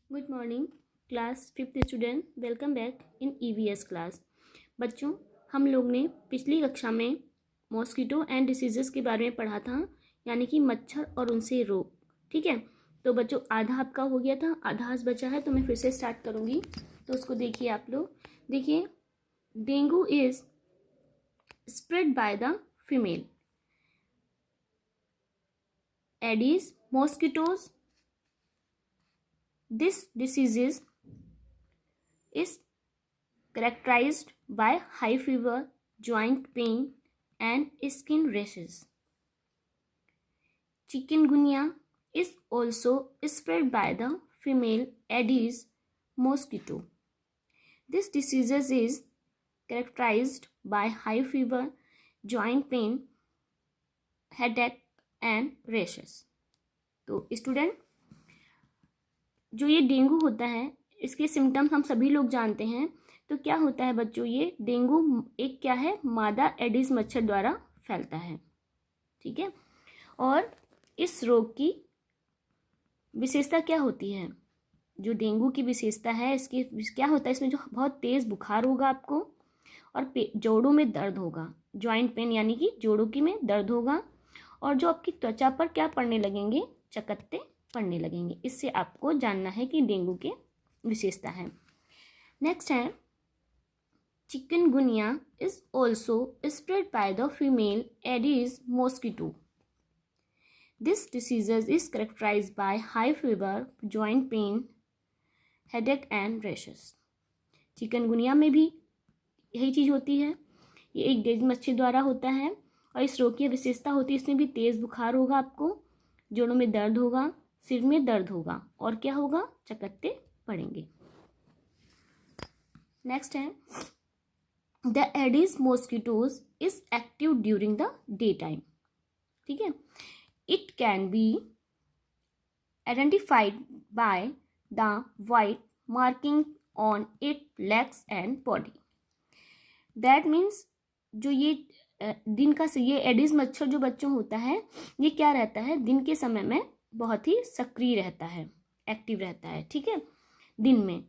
Good morning class 5th student, welcome back in EVS class. बच्चों, हम लोग ने पिछली कक्षा में मॉस्किटो एंड डिसीजेस के बारे में पढ़ा था, यानी कि मच्छर और उनसे रोग। ठीक है, तो बच्चों आधा आपका हो गया था, आधा आज बचा है, तो मैं फिर से स्टार्ट करूँगी। तो उसको देखिए आप लोग। देखिए, dengue is spread by the female Aedes mosquitoes. This disease is characterized by high fever, joint pain, and skin rashes. Chikungunya is also spread by the female Aedes mosquito. This disease is characterized by high fever, joint pain, headache, and rashes. तो student, जो ये dengue होता है, इसके symptoms हम सभी लोग जानते हैं। तो क्या होता है बच्चों, ये डेंगू एक क्या है, मादा एडिस मच्छर द्वारा फैलता है। ठीक है, और इस रोग की विशेषता क्या होती है? जो डेंगू की विशेषता है, इसकी क्या होता है, इसमें जो बहुत तेज़ बुखार होगा आपको, और जोड़ों में दर्द होगा, जॉइंट पेन यानी कि जोड़ों की में दर्द होगा, और जो आपकी त्वचा पर क्या पड़ने लगेंगे, चकत्ते पड़ने लगेंगे। इससे आपको जानना है कि डेंगू के विशेषता है। नेक्स्ट है, chikungunya is also spread by the female Aedes mosquito. This disease is characterised by high fever, joint pain, headache and rashes. Chikungunya में भी यही चीज़ होती है, ये एक डेंगू मच्छर द्वारा होता है, और इस रोग की विशेषता होती है, इसमें भी तेज़ बुखार होगा आपको, जोड़ों में दर्द होगा, सिर में दर्द होगा, और क्या होगा, चकत्ते पड़ेंगे। नेक्स्ट है, the Aedes mosquitoes is active during the day time. ठीक है, it can be identified by the white marking on it legs and body. That means जो ये दिन का ये एडिस मच्छर जो बच्चों होता है, ये क्या रहता है, दिन के समय में बहुत ही सक्रिय रहता है, एक्टिव रहता है। ठीक है, दिन में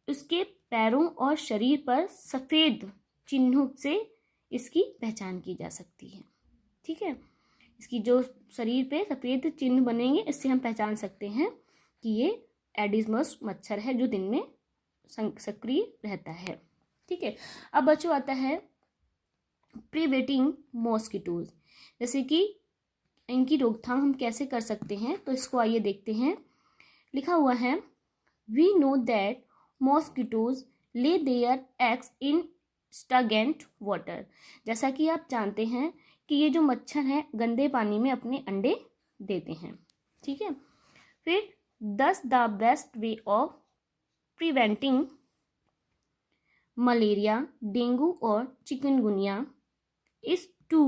उसके पैरों और शरीर पर सफ़ेद चिन्हों से इसकी पहचान की जा सकती है। ठीक है, इसकी जो शरीर पे सफ़ेद चिन्ह बनेंगे, इससे हम पहचान सकते हैं कि ये एडिस मच्छर है जो दिन में सक्रिय रहता है। ठीक है, अब बच्चों आता है प्रिवेंटिंग मॉस्किटोज, जैसे कि इनकी रोकथाम हम कैसे कर सकते हैं, तो इसको आइए देखते हैं। लिखा हुआ है, we know that mosquitoes lay their eggs in stagnant water. जैसा कि आप जानते हैं कि ये जो मच्छर हैं गंदे पानी में अपने अंडे देते हैं। ठीक है, फिर दस the best way of preventing malaria, dengue और chikungunya is to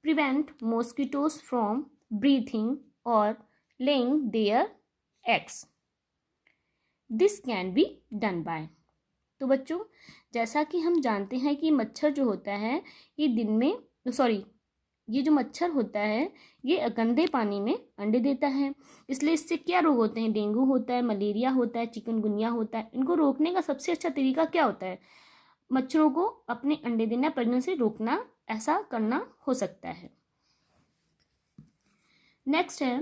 prevent mosquitoes from breathing or laying their eggs. This can be done by। तो बच्चों, जैसा कि हम जानते हैं कि मच्छर जो होता है ये दिन में ये जो मच्छर होता है ये गंदे पानी में अंडे देता है, इसलिए इससे क्या रोग होते हैं, डेंगू होता है, मलेरिया होता है, चिकनगुनिया होता है। इनको रोकने का सबसे अच्छा तरीका क्या होता है, मच्छरों को अपने अंडे देना, प्रजनन से रोकना, ऐसा करना हो सकता है। नेक्स्ट है,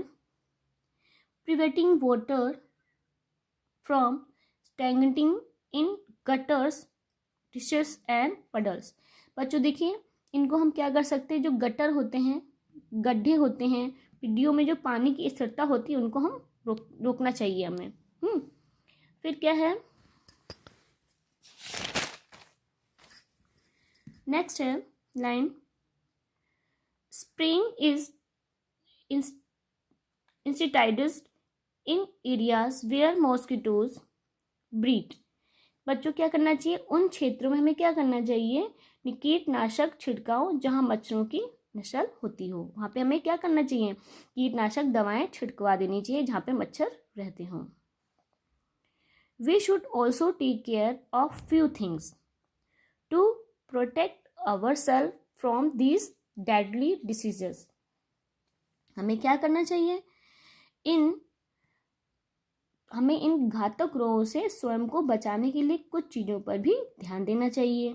preventing water from stagnating in gutters, dishes and puddles. बच्चों देखिए, इनको हम क्या कर सकते हैं, जो गटर होते हैं, गड्ढे होते हैं, पिड्डियों में जो पानी की स्थिरता होती है, उनको हम रोकना चाहिए हमें। फिर क्या है, नेक्स्ट है line, spraying is insecticides in areas where mosquitoes breed. बच्चों क्या करना चाहिए, उन क्षेत्रों में हमें क्या करना चाहिए, कीटनाशक छिड़काव जहां मच्छरों की नस्ल होती हो, वहां पे हमें क्या करना चाहिए, कीटनाशक दवाएं छिड़कवा देनी चाहिए जहां पे मच्छर रहते हों। We should also take care of few things to protect ourselves from these deadly diseases। हमें क्या करना चाहिए, इन हमें इन घातक रोगों से स्वयं को बचाने के लिए कुछ चीज़ों पर भी ध्यान देना चाहिए।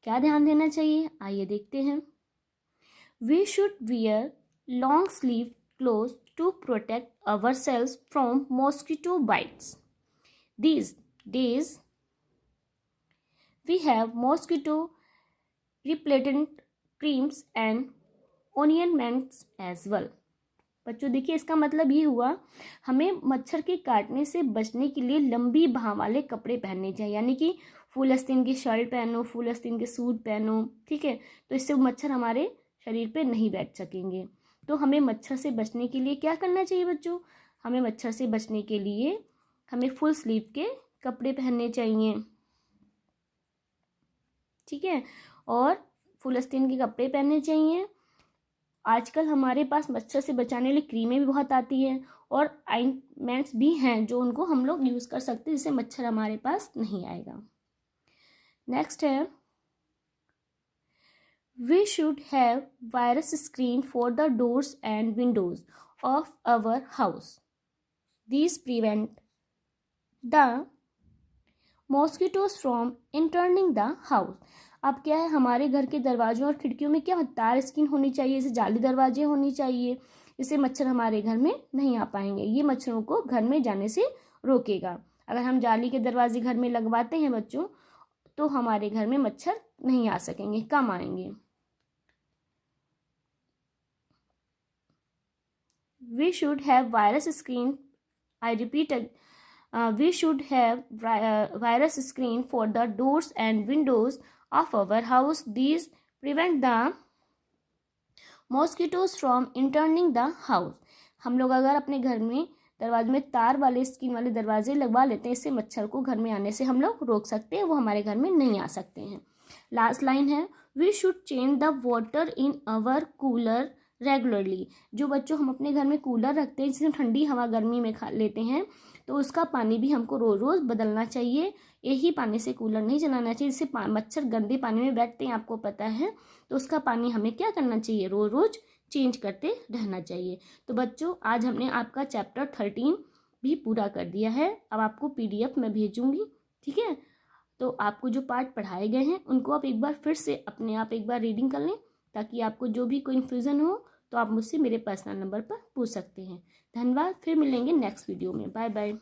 क्या ध्यान देना चाहिए, आइए देखते हैं। We should wear long sleeve cloth to protect ourselves from mosquito bites. These days we have mosquito repellent creams and ointments as well. बच्चों देखिए, इसका मतलब ये हुआ हमें मच्छर के काटने से बचने के लिए लंबी बाह वाले कपड़े पहनने चाहिए, यानी कि फुल आस्तीन की शर्ट पहनो, फुल आस्तीन के सूट पहनो, ठीक है। तो इससे मच्छर हमारे शरीर पे नहीं बैठ सकेंगे। तो हमें मच्छर से बचने के लिए क्या करना चाहिए बच्चों, हमें मच्छर से बचने के लिए हमें फुल स्लीव के कपड़े पहनने चाहिए, ठीक है, और फुल आस्तीन के कपड़े पहनने चाहिए। आजकल हमारे पास मच्छर से बचाने के लिए क्रीमें भी बहुत आती हैं और ऑइंटमेंट्स भी हैं जो उनको हम लोग यूज़ कर सकते हैं, जिससे मच्छर हमारे पास नहीं आएगा। नेक्स्ट है, we should have virus screen for the doors and windows of our house. These prevent the mosquitoes from entering the house. अब क्या है, हमारे घर के दरवाजों और खिड़कियों में क्या तार स्क्रीन होनी चाहिए, जैसे जाली दरवाजे होनी चाहिए, इससे मच्छर हमारे घर में नहीं आ पाएंगे। ये मच्छरों को घर में जाने से रोकेगा। अगर हम जाली के दरवाजे घर में लगवाते हैं बच्चों, तो हमारे घर में मच्छर नहीं आ सकेंगे, कम आएंगे। We should have virus screen, I repeat, we should have virus screen for the doors and windows of our house. These prevent the mosquitoes from entering the house. हम लोग अगर अपने घर में दरवाजे में तार वाले स्क्रीन वाले दरवाजे लगवा लेते हैं, इससे मच्छर को घर में आने से हम लोग रोक सकते हैं, वो हमारे घर में नहीं आ सकते हैं। लास्ट लाइन है, we should change the water in our cooler regularly. जो बच्चों हम अपने घर में कूलर रखते हैं जिसमें ठंडी हवा गर्मी में खा लेते हैं, तो उसका पानी भी हमको रोज़ रोज़ बदलना चाहिए। एक ही पानी से कूलर नहीं चलाना चाहिए, जिससे मच्छर गंदे पानी में बैठते हैं, आपको पता है। तो उसका पानी हमें क्या करना चाहिए, रोज़ रोज़ चेंज करते रहना चाहिए। तो बच्चों, आज हमने आपका चैप्टर 13 भी पूरा कर दिया है। अब आपको PDF में भेजूँगी, ठीक है। तो आपको जो पार्ट पढ़ाए गए हैं उनको आप एक बार फिर से अपने आप एक बार रीडिंग कर लें, ताकि आपको जो भी कोई कन्फ्यूज़न हो तो आप मुझसे मेरे पर्सनल नंबर पर पूछ सकते हैं। धन्यवाद, फिर मिलेंगे नेक्स्ट वीडियो में। Bye bye.